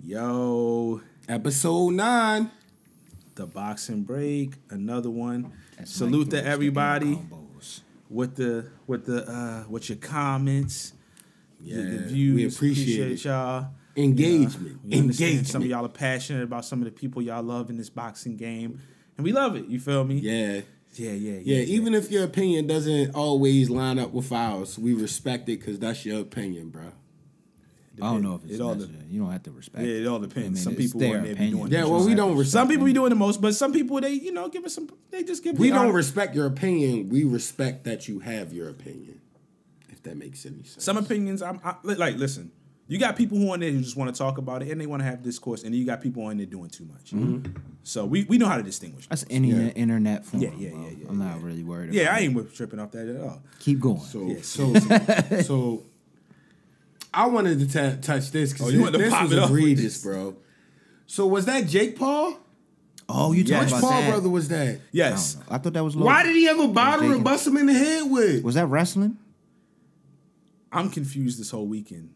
Yo, Episode 9. the boxing break, another one. Salute to everybody with your comments, the views. We appreciate y'all. Engagement. We understand some of y'all are passionate about some of the people y'all love in this boxing game, and we love it. You feel me? Yeah. Yeah. Even if your opinion doesn't always line up with ours, we respect it because that's your opinion, bro. I don't know if it's necessary. You don't have to respect it. Yeah, it all depends. I mean, some it's people their want to be opinion. doing Yeah, well, we don't respect Some people be doing the most, but some people, they, give us some, they just give We don't respect your opinion. We respect that you have your opinion, if that makes any sense. Some opinions, listen, you got people who on there who just want to talk about it and they want to have discourse, and then you got people on there doing too much. Mm-hmm. So we know how to distinguish. That's any internet form. Yeah. I'm not really worried about Yeah, I it. ain't tripping off that at all. Keep going. So I wanted to touch this because you wanted to this pop was it off with egregious, this. bro. So was that Jake Paul? Oh, you talking Which about Paul that? brother was that? Yes. I thought that was Logan. Why did he have a bottle to Jake- bust him in the head with? Was that wrestling? I'm confused this whole weekend.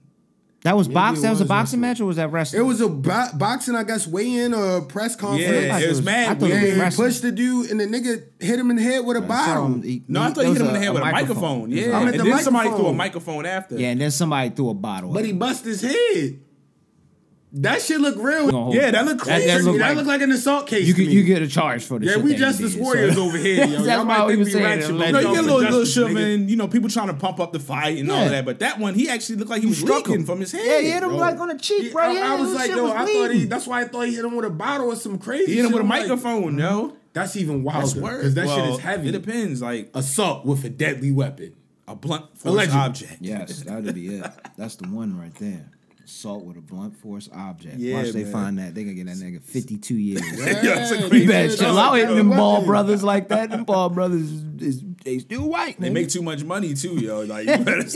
That was Maybe box. it That was a was boxing wrestling. match, or was that wrestling? It was a boxing, I guess, weigh-in or press conference. Yeah, it was mad I thought it Yeah, was he wrestling. pushed the dude and the nigga hit him in the head with a bottle. No, I thought he hit him in the head with a microphone. Yeah, I meant and the then somebody microphone. threw a microphone after. Yeah, and then somebody threw a bottle. But at he him. bust his head. That shit look real. Yeah, that looked crazy. That That look look like an assault case You to get me. you get a charge for the Yeah, shit we that he Justice did, Warriors so. over here, yo. That's Y'all why might we think was we saying ratchet, it, but like- No, we you get a all for little justice, nigga. shoving, people trying to pump up the fight and all of that, but that one, he actually looked like he was struck leaking him. from his head. Yeah, he hit him bro. like on the cheek, right here. I was His like, shit yo, was I thought bleeding. that's why I thought he hit him with a bottle or some crazy He hit him with a shit. I'm like, microphone, yo. That's even wilder. That's word. Because that Well, shit is heavy. It depends, like Assault with a deadly weapon. a blunt force Allegedly. object. Yes, that'd be it. That's the one right there. Assault with a blunt force object. Yeah, Watch they man. find that. They gonna get that nigga 52 years. That's a You crazy better shit. chill out hitting them Weapon. Ball brothers like that. Them Ball brothers they still white. They nigga. make too much money too, yo. Like you better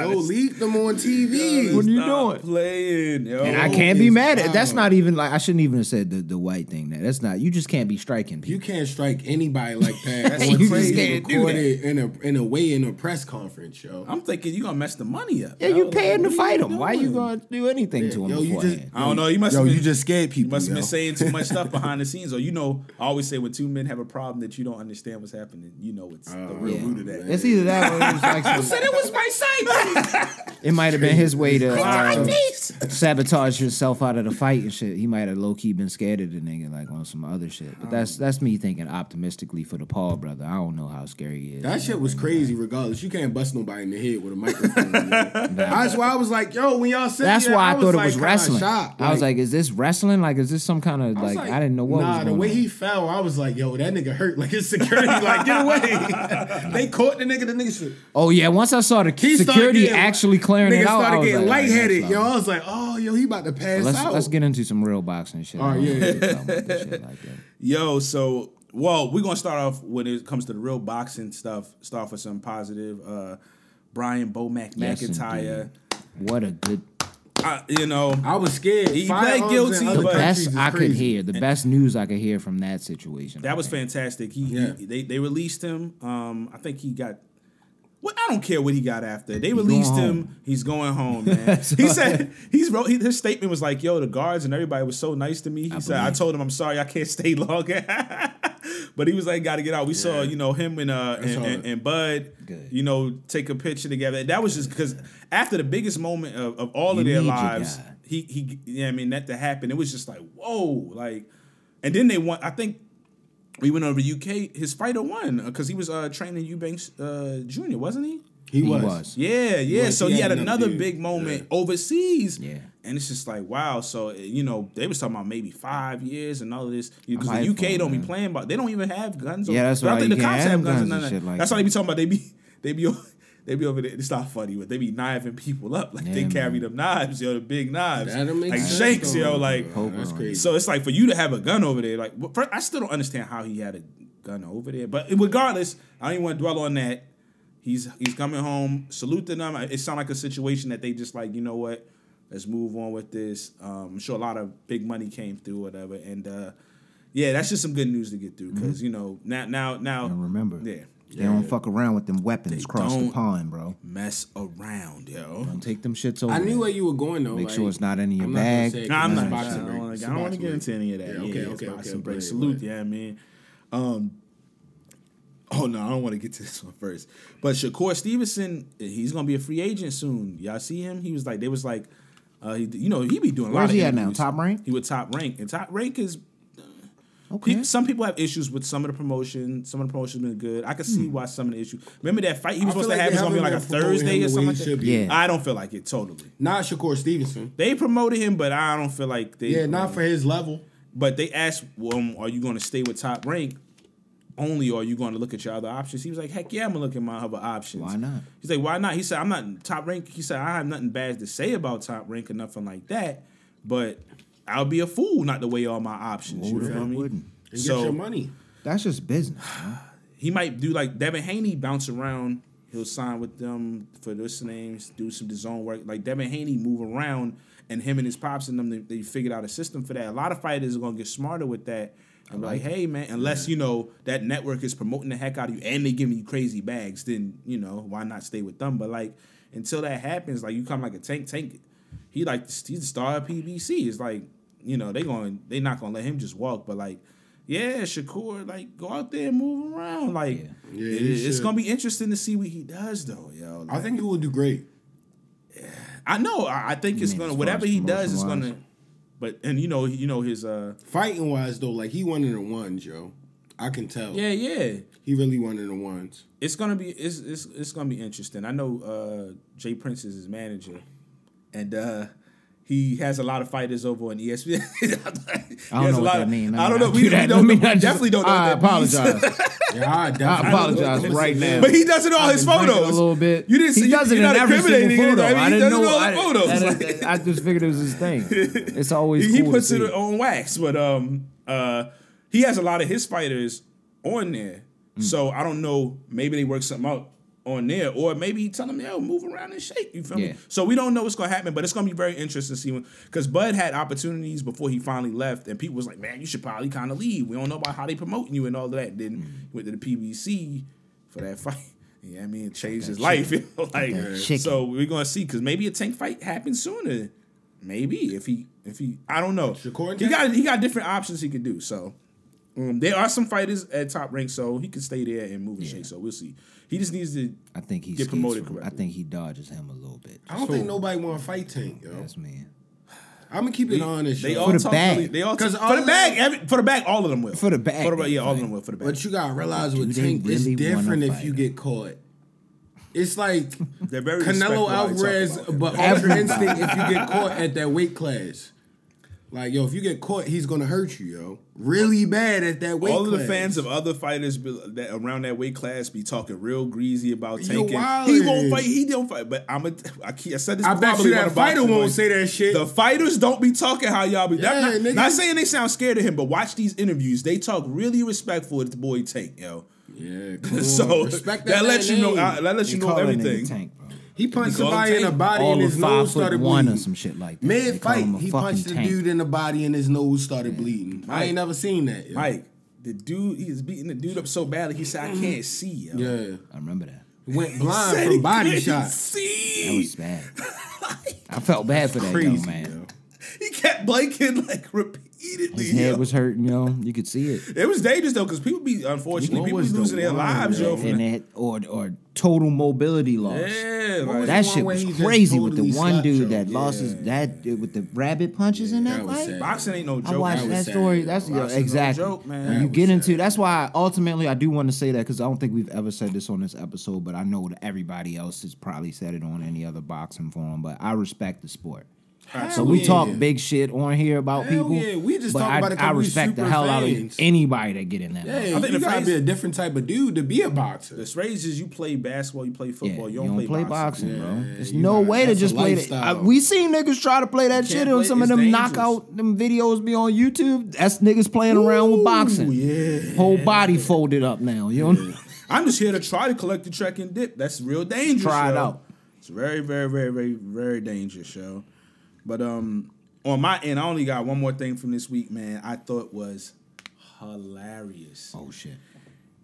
Yo, leak them on TV. What are you stop doing? playing, yo. And I can't be it's mad at that's wild. not even like I shouldn't even have said the white thing there. That's not you just can't be striking You people. can't strike anybody like that. That's on you TV just can't do recorded in a way in a press conference, yo. I'm thinking you gonna mess the money up. Yeah, yo. you Like, paying to what are fight you him. Why you doing? gonna do anything to him Yo, you beforehand? just I don't know. You must Yo, have been, you just scared people. you must have been yo. saying too much stuff behind the scenes, or I always say when two men have a problem that you don't understand what's happening, it's the real Yeah. root of that. It's either that or it was like I said it was my sight. it might have been his way to sabotage himself out of the fight and shit. He might have low key been scared of the nigga like on some other shit. But that's me thinking optimistically for the Paul brother. I don't know how scary he is. That shit was crazy. Regardless, you can't bust nobody in the head with a microphone. That's why I was like, yo, when y'all said That's that, why I thought it like, was kinda wrestling. shocked. I was like, is this wrestling? Like, is this some kind of was like I didn't know what was Nah, going the way on. he fell, I was like, yo, that nigga hurt. Like his security, like get away. They caught the nigga said, Oh yeah, once I saw the he started security getting- actually clearing nigga it out, I started was getting like, lightheaded. that's Yo, low. I was like, oh, yo, he about to pass out. Let's get into some real boxing shit. All right, I don't yeah. wanna talk about this shit like that. Yo, so we're gonna start off when it comes to the real boxing stuff. Start with some positive. Brian Bomac Yes, McIntyre. indeed. What a good. I was scared. He Firearms pled guilty, in other but- The countries best is I could crazy. hear, the best news I could hear from that situation. That I was think. fantastic. Yeah. They released him. I think he got. Well, I don't care what he got after. They released going him. home. He's going home, man. He said his statement was like, "Yo, the guards and everybody was so nice to me." He said, "I told him I'm sorry I can't stay longer." But he was like, "Got to get out." We saw, him and Bud, Good. take a picture together. That was just because after the biggest moment of all You of their need your lives, guy. that to happen, it was just like, whoa, like, and then they won. I think we went over to UK. His fighter won because he was training Eubanks Jr., wasn't he? He He was. was. Yeah. was. So He he had had another another big dude. moment overseas. Yeah. And it's just like, wow. So, they was talking about maybe 5 years and all of this. Because I'm the UK hyped don't for be him, playing, but they don't even have guns. Yeah, that's I right. think You the can't cops have have guns guns and none and of shit that. like That's why that. they be talking about they be over there. It's not funny, but they be knifing people up. Like, they Yeah, carry man. them knives, the big knives. That'll make like sense, shanks, though. like. That's crazy. So it's like for you to have a gun over there, like first, I still don't understand how he had a gun over there. But regardless, I don't even want to dwell on that. He's coming home. Salute to them. It sounds like a situation that they just like, you know what? Let's move on with this. I'm sure a lot of big money came through, whatever. And yeah, that's just some good news to get through because now. And remember, Yeah. They don't fuck around with them weapons They across the don't. pond, bro. Mess around, yo. Don't take them shits over. I knew there. where you were going though. Make like, sure it's not in your I'm bag. Not gonna say it, Nah, I'm 'cause not. it's I boxing don't break. want to get into any of that. Yeah, okay, okay, boxing okay, break. go Salute, ahead. yeah, man. Oh no, I don't want to get to this one first. But Shakur Stevenson, he's gonna be a free agent soon. Y'all see him? He was like, they was like, he be doing a lot Where's of he at now? interviews. Top Rank? He was Top Rank, and Top Rank is. Okay. Some people have issues with some of the promotion. Some of the promotion been good. I can see why some of the issues. Remember that fight he was I supposed feel to have? they It's gonna be like a haven't been promoting Thursday him or the something way like it that. should be. Yeah. I don't feel like it totally. Not Shakur Stevenson. They promoted him, but I don't feel like they. Yeah, not for his level. But they asked, are you going to stay with Top Rank only, or are you going to look at your other options? He was like, heck yeah, I'm going to look at my other options. Why not? He's like, why not? He said, I'm not Top Rank. He said, I have nothing bad to say about Top Rank or nothing like that, but I'll be a fool not to weigh all my options. Who You the feel fuck me? wouldn't? And get your money. That's just business, man. He might do like Devin Haney, bounce around. He'll sign with them for this names, do some DAZN work. Like Devin Haney move around, and him and his pops and them, they figured out a system for that. A lot of fighters are gonna get smarter with that. And be like, hey man, unless that network is promoting the heck out of you and they giving you crazy bags, then why not stay with them? But like until that happens, like you come like a tank. He's the star of PBC. It's like they not gonna let him just walk. But like. Yeah, Shakur, like, go out there and move around. Like, it's going to be interesting to see what he does, though, yo. Like, I think he will do great. I know. I think it's going to, whatever he does is going to, but, and his, Fighting wise, though, like, he one of the ones, yo. I can tell. Yeah. He really one of the ones. It's going to be, it's going to be interesting. I know Jay Prince is his manager, and, he has a lot of fighters over on ESPN. I don't know what that means. I don't know. We definitely don't know. I what that means. apologize. I apologize right now. But he does it all his photos. A little bit. You didn't see. He does it in not every incriminating single him. photo. I mean, I he didn't does know. it all the photos. I just figured it was his thing. It's always he cool puts to it see. on wax, but he has a lot of his fighters on there. So I don't know. Maybe they work something out on there, or maybe he tell them, yo, move around and shake. You feel me? So we don't know what's gonna happen, but it's gonna be very interesting to see because Bud had opportunities before he finally left, and people was like, man, you should probably kind of leave. We don't know about how they promoting you and all of that. Then he went to the PBC for that fight. Yeah, I mean, it changed his life. Like, so we're gonna see because maybe a tank fight happens sooner. Maybe if he, I don't know. He got different options he could do. So. There are some fighters at Top Rank, so he can stay there and move and shake. So we'll see. He just needs to. I think he get promoted correctly. correctly. I think he dodges him a little bit. I don't think nobody want to fight Tank, yo. That's me. I'm gonna keep it honest. They yo. all the talk bag. really- They all Because for the bag. For the bag, all of them will. For the bag, yeah, all of right. them will. For the bag. But you gotta realize Do with they Tank, it's really different wanna if you fight get caught. It's like They're very Canelo respectful how they talk Alvarez, about him. but Ultra Instinct if you get caught at that weight class. Like, yo, if you get caught, he's gonna hurt you, yo. Really bad at that weight class. All of the fans of other fighters that around that weight class be talking real greasy about You're tanking. wildin'. He won't fight. He don't fight. But I said this. I bet probably you on that the fighter Boxing won't Boys. say that shit. The fighters don't be talking how y'all be. Yeah, nigga. Not saying they sound scared of him, but watch these interviews. They talk really respectful of the boy Tank, yo. Yeah, come on. So Respect that lets you know. name. That lets you know everything. Tank, bro. He punched They call him somebody in the Tank. body All and of his nose started 5'1" bleeding. or some shit like that. Mid They call fight, him a he fucking punched the tank. dude in the body and his nose started bleeding. I ain't never seen that. Yo. Mike, the dude, he was beating the dude up so badly. He said, "I can't see." Yo. Yeah, I remember that. went blind Said from he body couldn't shots. see. That was bad. I felt bad for that Crazy, young man. yo. He kept blinking like repeatedly. His head yo. was hurting, yo. You could see it. It was dangerous though, because people be unfortunately What people be was the losing their one, lives, yo. yo? From And that. that, or total mobility loss. Yeah, What like, was That the one shit where was he just crazy with the totally one slapped dude you? that lost his with the rabbit punches in that that was fight. sad. boxing ain't no joke. I watched That that was story. sad. That's Boxing no exactly. joke, man. When That you was get into sad. that's why ultimately I do want to say that because I don't think we've ever said this on this episode, but I know that everybody else has probably said it on any other boxing forum. But I respect the sport. So we talk big shit on here about Hell people. yeah, we just but talk about it 'cause I we respect the super hell out of fans. anybody that get in that. Yeah, motherfucker. think you the gotta phrase- be a different type of dude to be a boxer. The phrase is you play basketball, you play Yeah, football, you don't play boxing, bro. Yeah, There's you no right. way to That's just a play that. lifestyle. We seen niggas try to play that You shit can't on play- some of it's them dangerous. knockout them videos be on YouTube. That's niggas playing around with boxing. Yeah. Whole body folded up now. You know? I'm just here to try to collect the track and dip. That's real dangerous. Try it yo. out. It's very, very, very, very, very dangerous, yo. But on my end, I only got one more thing from this week, man. I thought was hilarious. Oh shit.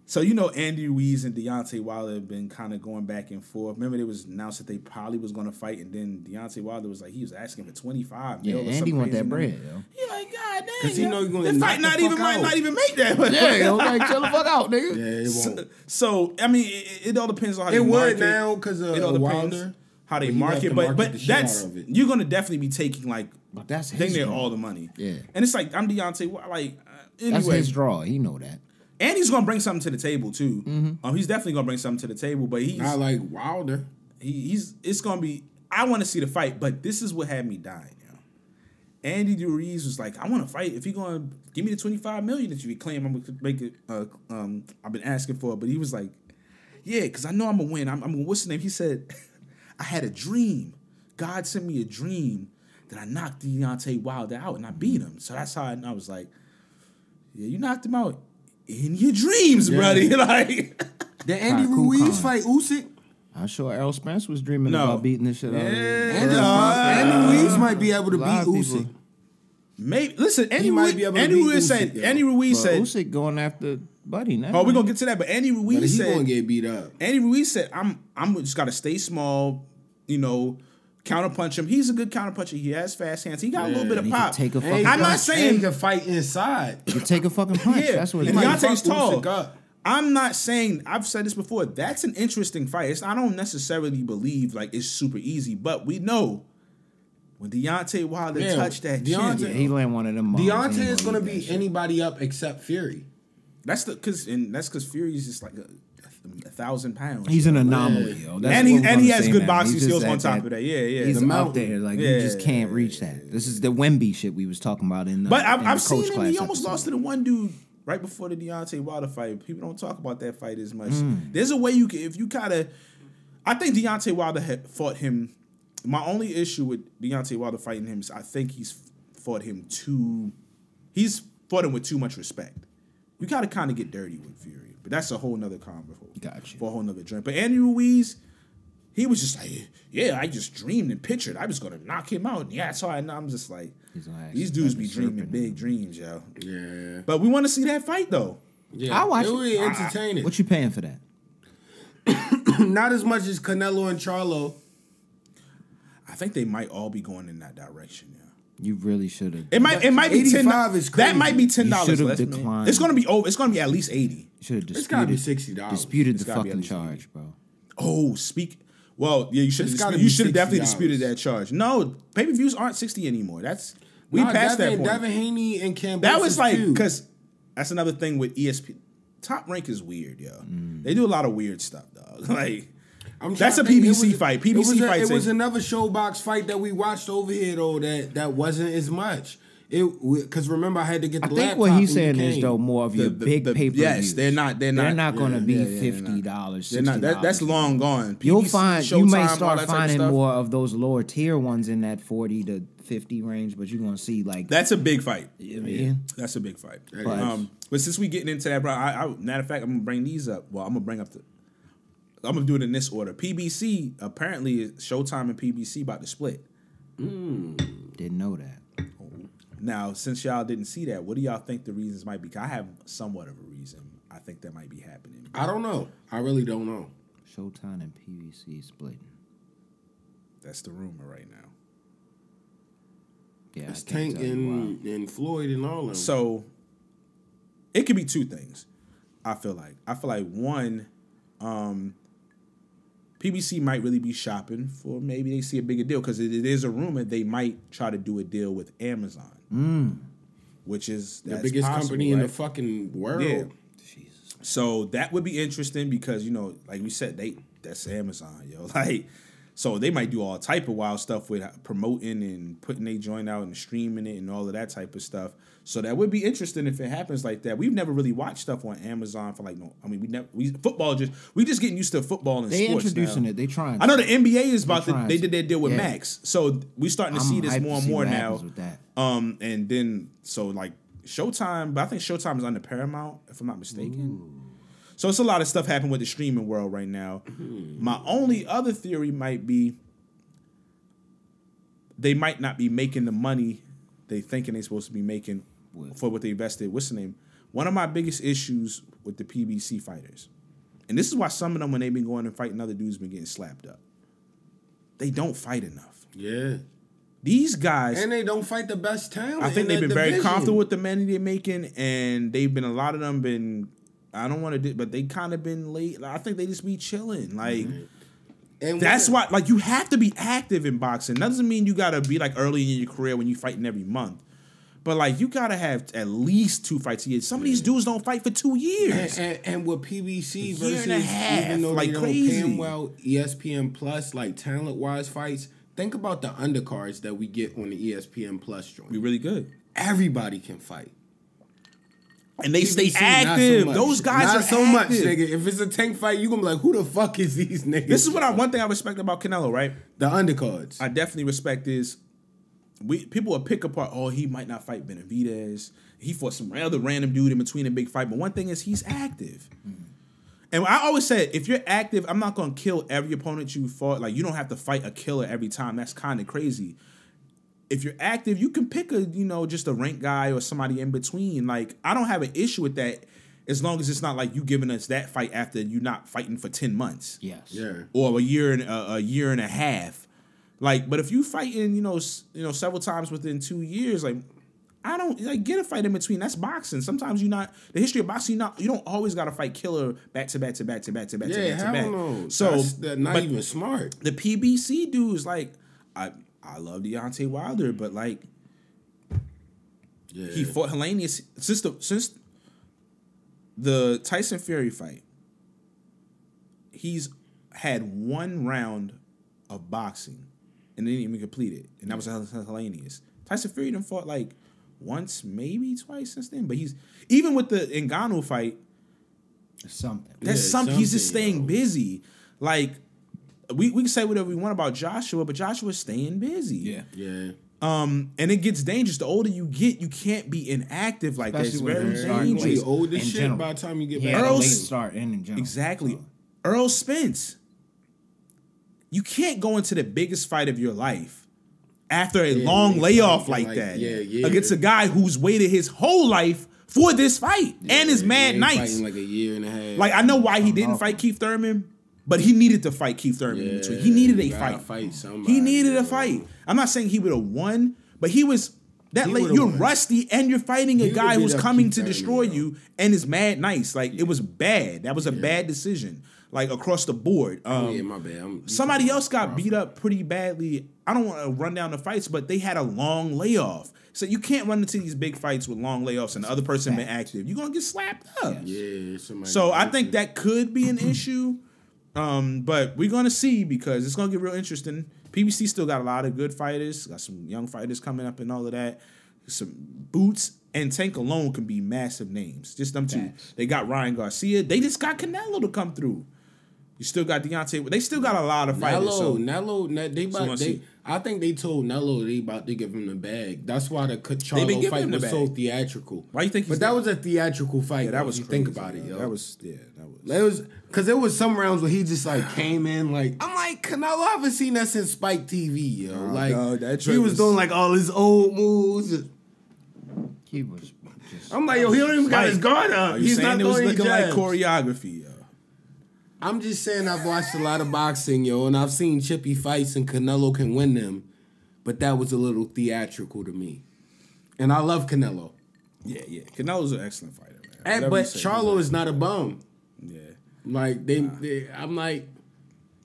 So you know Andy Ruiz and Deontay Wilder have been kind of going back and forth. Remember, it was announced that they probably was going to fight, and then Deontay Wilder was like, he was asking for 25 Yeah, mil or Andy something want that crazy. bread, yo. He like, God damn, Because he know you're gonna the knock fight the not fuck even might out. not even make that. Yeah, yo, like, chill the fuck out, nigga. Yeah, it won't. So I mean, it all depends on how It they would market. now because It all of depends Wilder. how they But you have market, to but market the shit that's out of it. you're gonna definitely be taking like But that's dang his near draw. all the money. Yeah. And it's like I'm Deontay. Like That's anyway, his draw. He know that. and he's gonna bring something to the table too. Mm-hmm. He's definitely gonna bring something to the table, but Not like Wilder. he's it's gonna be. I want to see the fight, but this is what had me dying. Yo. Andy Ruiz was like, I want to fight. If you're gonna give me the 25 million that you claim I'm gonna make it, I've been asking for, but he was like, yeah, because I know I'm gonna win. I'm gonna, what's the name? He said, I had a dream. God sent me a dream that I knocked Deontay Wilder out and I beat him. So that's how I was like, yeah, you knocked him out in your dreams, Yeah. buddy. Like, Did Andy Khan. Ruiz fight Usyk? I'm sure Errol Spence was dreaming No. about beating this shit out of him. Andy Ruiz might be able to A beat lot of Usyk. people- maybe listen. Andy might Ruiz, be able to Andy beat Ruiz Usyk, said. yo. Andy Ruiz But said. Usyk going after Buddy now. Oh, we're gonna get to that. But Andy But Ruiz he said. gonna get beat up. Andy Ruiz said, I'm just gotta stay small. You know, counterpunch him. He's a good counterpuncher. He has fast hands. He got a little bit of He can pop. take a And fucking. I'm not and saying- he can fight inside. You take a fucking punch. Yeah, That's what and it is. might Deontay's fuck tall. Usyk up. I'm not saying, I've said this before, that's an interesting fight. I don't necessarily believe like it's super easy, but we know when Deontay Wilder Yeah, touched that Deontay- chin, Yeah, he land one of them. moms. He Deontay ain't is gonna gonna eat that beat shit. anybody up except Fury. that's because Fury's just like a 1,000 pounds. He's an anomaly, yo. That's And he- what we're and he gonna has say good now. boxing He's just skills on at top of that. Yeah, yeah. He's The up mountain. there. Like Yeah, you just can't reach that. This is the Wemby shit we was talking about in. But in I've the seen coach him. class He almost episode. lost to the one dude right before the Deontay Wilder fight. People don't talk about that fight as much. Mm. There's a way you can, if you kind of. I think Deontay Wilder had fought him. My only issue with Deontay Wilder fighting him is I think he's fought him too. He's fought him with too much respect. You gotta kind of get dirty with Fury, but that's a whole nother convo. Gotcha. For a whole nother drink. But Andy Ruiz, he was just like, yeah, I just dreamed and pictured I was gonna knock him out. Yeah, that's why I'm just like, He's gonna these actually dudes be fucking dreaming serpent. big dreams, yo. Yeah. But we want to see that fight though. Yeah. I'll watch it. it. Would be entertaining. What you paying for that? Not as much as Canelo and Charlo. I think they might all be going in that direction. Yeah, You really should have. it might be 10. 85 is That might be crazy. $10 should've less. Man. declined. It's gonna be over. It's gonna be at least 80. Should have It's gotta be disputed. $60. Disputed It's the gotta be at fucking least charge, bro. Oh, Well, yeah, you should. It's gotta Have be you should have definitely $60. disputed that charge. No, pay per views aren't 60 anymore. We passed that point. Devin Haney and Cam. That was like feud. because that's another thing with ESPN. Top Rank is weird, yo. They do a lot of weird stuff, dog. Like I'm that's a trying to think, PBC fight. PBC fights. It was another showbox fight that we watched over here though. That wasn't as much. Because remember I had to get the I think laptop what he's when you saying is came. though more of your big pay per views. Yes, they're not. They're not going to be yeah, they're $50, $60. They're not. That's long gone. You'll PBC, find you Showtime, may all start that type of finding stuff. more of those lower tier ones in that 40 to 50 range, but you're gonna see like That's a big fight. yeah. That's a big fight. But- But since we getting into that, bro, matter of fact, I'm gonna bring these up. Well, I'm gonna do it in this order. PBC apparently Showtime and PBC about to split. Didn't know that. Now, since y'all didn't see that, what do y'all think the reasons might be? 'Cause I have somewhat of a reason. I think that might be happening. I don't know. I really don't know. Showtime and PVC splitting. That's the rumor right now. Yeah, It's I can't Tank tell you why. and Floyd and all of them. So it could be two things. I feel like one, PBC might really be shopping for maybe they see a bigger deal because it is a rumor they might try to do a deal with Amazon, which is the that's biggest possible, company in the right? fucking world. Yeah. Jesus. So that would be interesting because like we said, that's Amazon, yo. Like, so they might do all type of wild stuff with promoting and putting their joint out and streaming it and all of that type of stuff. So that would be interesting if it happens like that. We've never really watched stuff on Amazon for we just getting used to football and They sports introducing now. it. They trying. I know the NBA is about trying they to. did their deal with Yeah. Max, so we starting to I'm see this hyped more to and see more what now. happens with that. And then so like Showtime, but I think Showtime is under Paramount, if I'm not mistaken. So it's a lot of stuff happening with the streaming world right now. My only other theory might be they might not be making the money they thinking they're supposed to be making for what they invested. What's the name? One of my biggest issues with the PBC fighters, and this is why some of them, when they've been going and fighting other dudes, been getting slapped up. They don't fight enough. Yeah. These guys, And they don't fight the best talent. I think in they've been that very division. comfortable with the money they're making, and they've been, a lot of them been, I don't want to, but they kind of been late. Like, I think they just be chilling. Like, And that's why, like, you have to be active in boxing. That doesn't mean you got to be, like, early in your career when you fighting every month. But, like, you got to have at least 2 fights a year. Some of these dudes don't fight for 2 years. And with PBC year versus, and a half, even though like they don't crazy. pay him well, ESPN Plus, like talent-wise fights, think about the undercards that we get on the ESPN Plus joint. Be really good. Everybody can fight. And they stay PBC, not so active. much. Those guys not are so active. much, nigga. If it's a tank fight, you gonna be like, who the fuck is these niggas? This is one thing I respect about Canelo, right? The undercards. I definitely respect is people will pick apart, oh, he might not fight Benavidez. He fought some other random dude in between a big fight. But one thing is he's active. And I always said, if you're active, I'm not going to kill every opponent you fought. Like, you don't have to fight a killer every time. That's kind of crazy. If you're active, you can pick just a ranked guy or somebody in between. Like, I don't have an issue with that as long as it's not like you giving us that fight after you not fighting for 10 months. Yes. Yeah. Or a year and a half. Like, but if you fighting, several times within 2 years, like, I don't get a fight in between. That's boxing. Sometimes the history of boxing, you don't always got to fight killer back to back to back to back to back to back to back. No. So That's not even smart. the PBC dudes, like, I love Deontay Wilder, but like, Yeah. he fought Helenius since the Tyson Fury fight. He's had 1 round of boxing and didn't even complete it, and that was Helenius. Tyson Fury done fought like once, maybe twice since then, but he's even with the Ngannou fight. Something. That's Yeah, something. He's just something, staying yo. busy. Like we can say whatever we want about Joshua, but Joshua's staying busy. Yeah. Yeah. And it gets dangerous. The older you get, you can't be inactive like that. It's Especially when very you're starting dangerous. You old as In shit general. by the time you get He back. had a late Earl's- start in general. Exactly. So, Earl Spence. You can't go into the biggest fight of your life after a Yeah, long he's layoff fighting like like- that yeah. against a guy who's waited his whole life for this fight and is mad He nice. fighting like a year and a half. Like, I know why he didn't fight Keith Thurman, but he needed to fight Keith Thurman in between. He needed a you gotta fight. fight somebody, He needed a bro. fight. I'm not saying he would have won, but he was that He late. would've You're won. rusty and you're fighting a He guy would've who's beat up coming Keith to Thurman, destroy yo. you and is mad nice. Like, it was bad. That was a bad decision. Like, across the board. Yeah, my bad. Somebody else got beat up pretty badly. I don't want to run down the fights, but they had a long layoff. So you can't run into these big fights with long layoffs and the other person been active. You're going to get slapped up. Yeah, somebody. So I think that could be an issue. But we're going to see because it's going to get real interesting. PBC still got a lot of good fighters. Got some young fighters coming up and all of that. Some Boots and Tank alone can be massive names. Just them two. Facts. They got Ryan Garcia. They just got Canelo to come through. You still got Deontay. They still got a lot of fighters. Nello, they we'll about see. I think they told Nello they about to give him the bag. That's why the been Charlo giving fight him the was so bag. theatrical. Why you think he's But that that- was a theatrical fight. Yeah, that though, was if you crazy, think about it, yo. That was. It was because there was some rounds where he just like came in like I'm like Canelo. I haven't seen that since Spike TV, yo. Like no, that he joint was was- doing like all his old moves. he was just. I'm like, yo, he don't even got his guard up. Are you He's saying not it was throwing looking like jabs. choreography, yo? I'm just saying I've watched a lot of boxing, yo, and I've seen chippy fights and Canelo can win them, but that was a little theatrical to me. And I love Canelo. Yeah. Canelo's an excellent fighter, man. And, Whatever but you say, Charlo is not a bum. Yeah. Like they I'm like,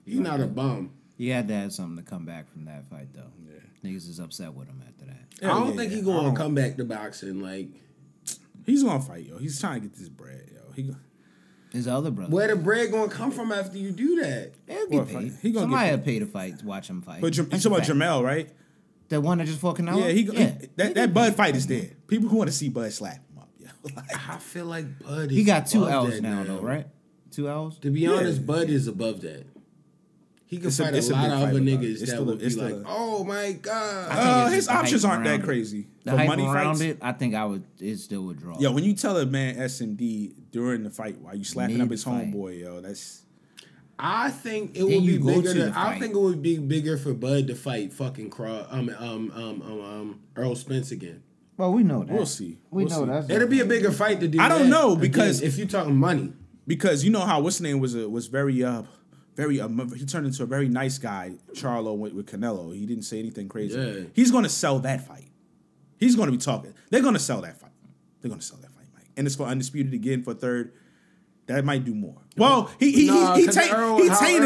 he's not a bum. He had to have something to come back from that fight, though. Yeah. Niggas is upset with him after that. I don't think he's I gonna don't- come back to boxing. Like He's gonna fight, yo. He's trying to get this bread, yo. His other brother. where the bread gonna come from after you do that? They'll What get fight? paid. He gonna Somebody get will pay to fight, to watch him fight. But you That's talking a about fact. Jamel, right? The one that just fought Canelo? Yeah, that Bud fight is dead. People who want to see Bud slap him up, yo. Like, I feel like Bud is He got 2 above L's that now, though, right? 2 L's? To be honest, Bud is above that. He can fight a it's a lot big of fight other about it. niggas It's that still a- would be it's still like, a- oh my God. it's his just the options hype aren't that around it. crazy. The For hype money around fights. it, I think it still would draw. Yo, when you tell a man SMD during the fight while you slapping up his Mid-fight. homeboy, yo, that's I think it Then would be you go bigger. to the I fight. think it would be bigger for Bud to fight fucking Earl Spence again. Well, we know that. We'll see. We We'll know see. that. It'll be a bigger fight to do. I don't that. know, Again, because- if you're talking money, Because you know how what's his name was very he turned into a very nice guy. Charlo with Canelo. He didn't say anything crazy. Yeah. He's going to sell that fight. He's going to be talking. They're going to sell that fight. They're going to sell that fight, Mike. And it's for Undisputed again for third. That might do more. Well, he tainted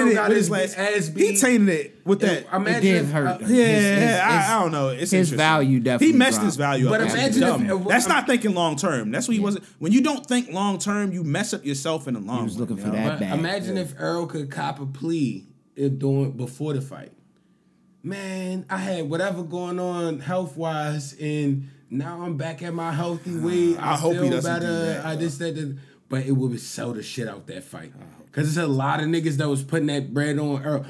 it with his last. He tainted it with that. It did hurt. I don't know. It's his interesting. value definitely He messed dropped. his value But up. That's imagine dumb. if- That's not thinking long term. That's what he wasn't. When you don't think long term, you mess up yourself in the long run. He was looking you for know? that bag. imagine if Earl could cop a plea before the fight. Man, I had whatever going on health wise, and now I'm back at my healthy weight. I hope he feel doesn't do better. that, I though. just said that, but it would sell the shit out that fight. Cause there's a lot of niggas that was putting that bread on Earl.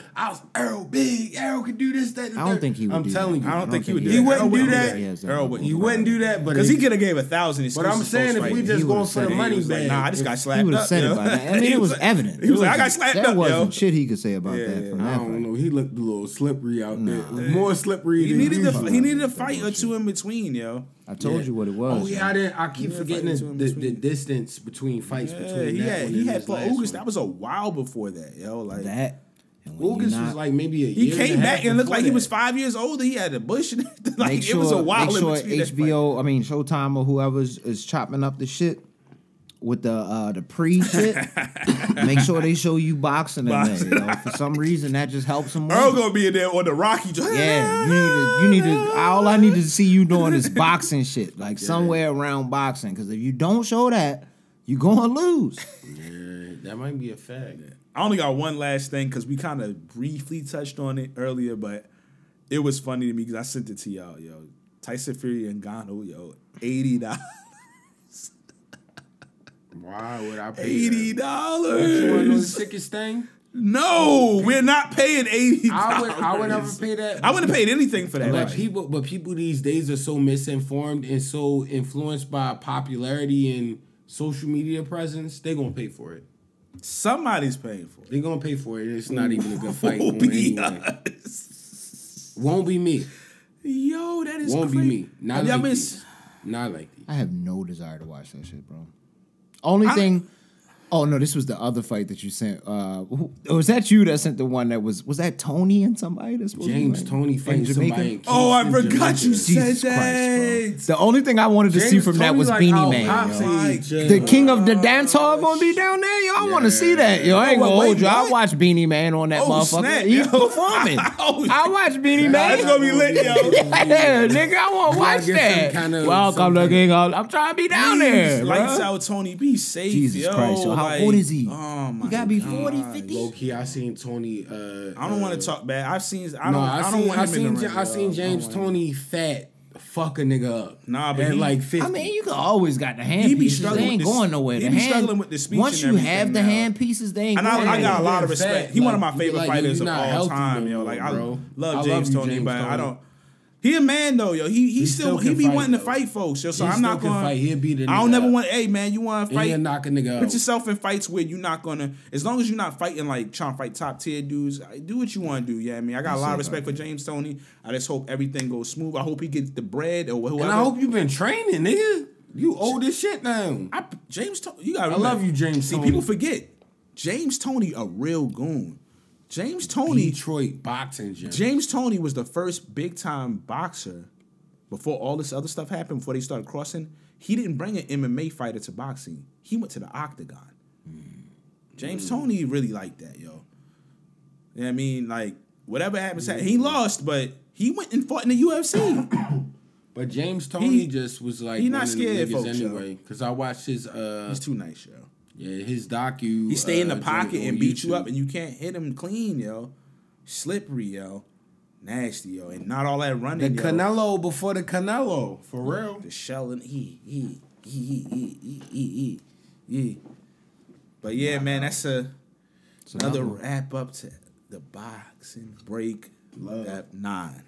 Earl big. Earl could do this, that. And I don't that. think he would. I'm do telling that. you, I don't think he would do He that. wouldn't Earl do that. Yes, Earl wouldn't. He wouldn't do that, but Because he could have gave 1,000 But I'm excuses saying if we post-fight. just He going would've for the said it. money He was like, bag, nah, I just got He slapped would up. have said yo. it by that. I mean, it was evident. He was like, I got slapped There up, yo. wasn't shit he could say about that from I that don't fight. know. He looked a little slippery out there. More slippery He than needed usual. he needed a fight or two in between, yo. I told you what it was. Oh yeah, I keep Yeah, forgetting fighting in the between. distance between fights Yeah, between he that had one he and had his for last August. one. That was a while before that, yo. Like that. And when you August not- was like maybe a year. he came and a back half and looked before like he that. was 5 years older. He had a bush. And like Make it was a sure, while make in sure between that fight. HBO, I mean Showtime or whoever is chopping up the shit with the pre shit. Make sure they show you boxing in there. You know? For some reason, that just helps them. Earl win. gonna be in there on the Rocky. Yeah, you need to. All I need to see you doing is boxing shit, like somewhere around boxing. Because if you don't show that, you gonna lose. Yeah, that might be a fact. I only got one last thing because we kind of briefly touched on it earlier, but it was funny to me because I sent it to y'all, yo. Tyson Fury and Ngannou, yo, $80. Why would I pay $80. that? You want to know the sickest thing? No, we're not paying $80. I would never pay that. I wouldn't have paid anything for that. But fight. people these days are so misinformed and so influenced by popularity and social media presence. They gonna pay for it. Somebody's paying for it. They gonna pay for it. It's not even a good fight. Won't on be anyway. us. Won't be me. Yo, that is Won't crazy. be me. Not Have y'all like miss- these. Not like these. I have no desire to watch that shit, bro. Only thing. Oh no, this was the other fight that you sent. Was that you that sent the one that was that Tony and somebody that's supposed James to be Tony fighting Jamaica? somebody. In Oh, I Kingston, forgot you Jamaica. said Jesus that. Christ, bro. The only thing I wanted to see from that Tony was like Beanie out Man. hot Yo. seat, Jay. The king of the dance hall gonna be down there, yo. I want to see that, yo. I ain't Oh, gonna wait, hold you. I what? watch Beanie Man on that Oh, motherfucker. snap, He's yo. performing. Oh, I watch Beanie Man. It's gonna be lit, yo. Yeah, nigga, I want to You gotta watch get that. some kind of- Welcome to some- King of. I'm trying to be down there. Lights bruh. out, Tony. Be safe, Jesus yo. Christ, yo. How Like, old is he? Oh my You gotta be God. 40, 50. Low key, I seen Tony. I don't want to talk bad. I don't I want him in the ring, I seen yo. James I don't want him. Tony fat fuck a nigga up. Nah, but at he- like 50. I mean, you can always got the hand He be pieces. They struggling ain't with this- going nowhere. he The be hand- struggling with the speech Once and you everything have the now. hand pieces, they ain't And going I got a nowhere. lot of Fat, respect. He one of my like, favorite like, fighters you of not all healthy time, no yo. more, Like I bro. love I James love you, Tony, James but I Tony. don't. He a man though, yo. He still he can be fight, wanting to though. fight folks, yo. So He I'm still not can going. fight. He'll beat a I don't nigga never up. want. Hey man, you want to And he'll fight? knock a nigga out. Put yourself in fights where you're not gonna. As long as you're not fighting like trying to fight top tier dudes, do what you want to do. Yeah, I mean, I got a lot of respect for James Tony. I just hope everything goes smooth. I hope he gets the bread or whoever. And I hope you been training, nigga. You old as shit now. James Tony, you got. I love you, James See, Tony. people forget James Tony a real goon. James Tony. Detroit boxing gym. James Tony was the first big time boxer before all this other stuff happened, before they started crossing. He didn't bring an MMA fighter to boxing. He went to the octagon. James Tony really liked that, yo. You know what I mean? Like, whatever happens, he lost, but he went and fought in the UFC. But James Tony just was like he not one of the scared of niggas folks, yo. anyway. Because I watched his He's too nice, yo. his docu. He stay in the joint pocket on and beat you YouTube. up, and you can't hit him clean, yo. Slippery, yo. Nasty, yo. And not all that The running, yo. Canelo before the Canelo, for real. The shell and But yeah, man, that's another wrap up to the boxing break. Love. That 9.